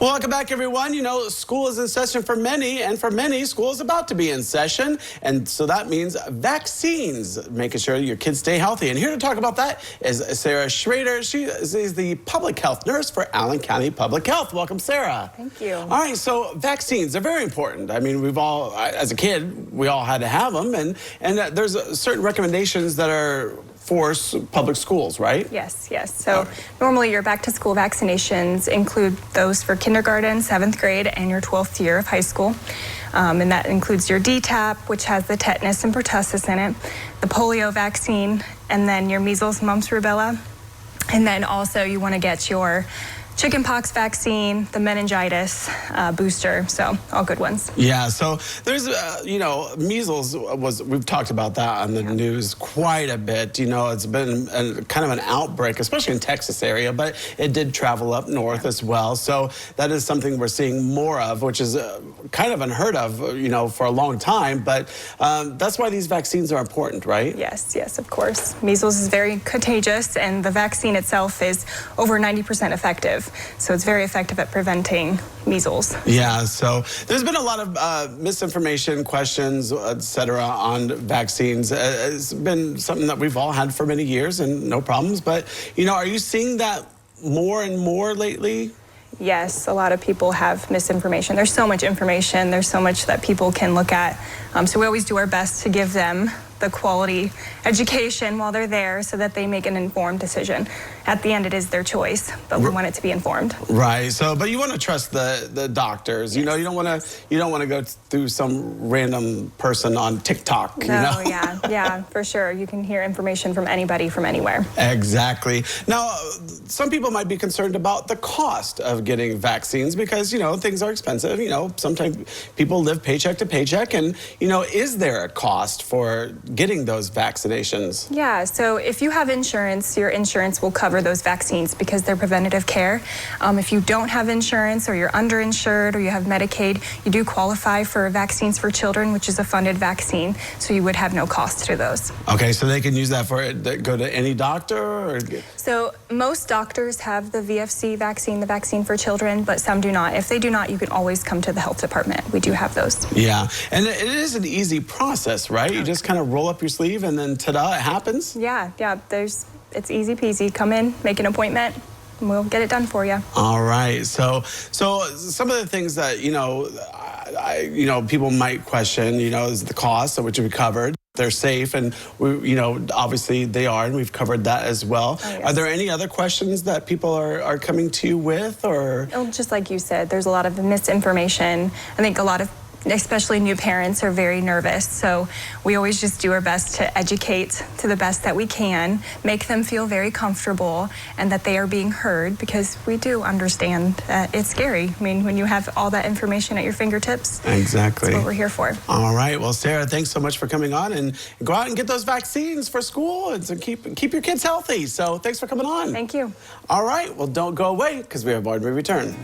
Well, welcome back, everyone. You know, school is in session for many, and for many, school is about to be in session. And so that means vaccines, making sure your kids stay healthy. And here to talk about that is Sarah Schroeder. She is the public health nurse for Allen County Public Health. Welcome, Sarah. Thank you. All right, so vaccines, they're very important. I mean, we've all, as a kid, we all had to have them. And there's certain recommendations that are for public schools, right? Yes. So normally your back to school vaccinations include those for kindergarten, 7th grade, and your 12th year of high school. And that includes your DTaP, which has the tetanus and pertussis in it, the polio vaccine, and then your measles, mumps, rubella. And then also you want to get your chickenpox vaccine, the meningitis booster, so all good ones. Yeah, so there's, you know, measles we've talked about that on the news quite a bit. You know, it's been kind of an outbreak, especially in Texas area, but it did travel up north as well. So that is something we're seeing more of, which is kind of unheard of, you know, for a long time. But that's why these vaccines are important, right? Yes, of course. Measles is very contagious, and the vaccine itself is over 90% effective. So it's very effective at preventing measles. Yeah, so there's been a lot of misinformation, questions, et cetera, on vaccines. It's been something that we've all had for many years and no problems. But, you know, are you seeing that more and more lately? Yes, a lot of people have misinformation. There's so much information. There's so much that people can look at. So we always do our best to give them the quality education while they're there so that they make an informed decision. At the end, it is their choice, but we want it to be informed. Right. So, but you want to trust the doctors. You know, you don't want to go through some random person on TikTok. No, you know? yeah, for sure. You can hear information from anybody from anywhere. Exactly. Now, some people might be concerned about the cost of getting vaccines because, you know, things are expensive. You know, sometimes people live paycheck to paycheck, and, you know, is there a cost for getting those vaccinations? Yeah, so if you have insurance, your insurance will cover those vaccines because they're preventative care. If you don't have insurance, or you're underinsured, or you have Medicaid, you do qualify for vaccines for children, which is a funded vaccine, so you would have no cost to those. Okay, so they can use that for go to any doctor? Or? So most doctors have the VFC vaccine, the vaccine for children, but some do not. If they do not, you can always come to the health department. We do have those. Yeah, and it is an easy process, right? You just kind of roll up your sleeve and then ta-da, it happens? Yeah, it's easy peasy. Come in, make an appointment, and we'll get it done for you. All right. So some of the things that, you know, people might question, you know, is the cost, which we covered. They're safe, and we, you know, obviously they are, and we've covered that as well. Oh, yes. Are there any other questions that people are coming to you with, or? Oh, just like you said, there's a lot of misinformation. I think a lot of, especially new parents, are very nervous. So we always just do our best to educate to the best that we can, make them feel very comfortable and that they are being heard, because we do understand that it's scary. I mean, when you have all that information at your fingertips. Exactly. That's what we're here for. All right. Well, Sarah, thanks so much for coming on, and go out and get those vaccines for school and so keep your kids healthy. So thanks for coming on. Thank you. All right. Well, don't go away, because we have more when we return.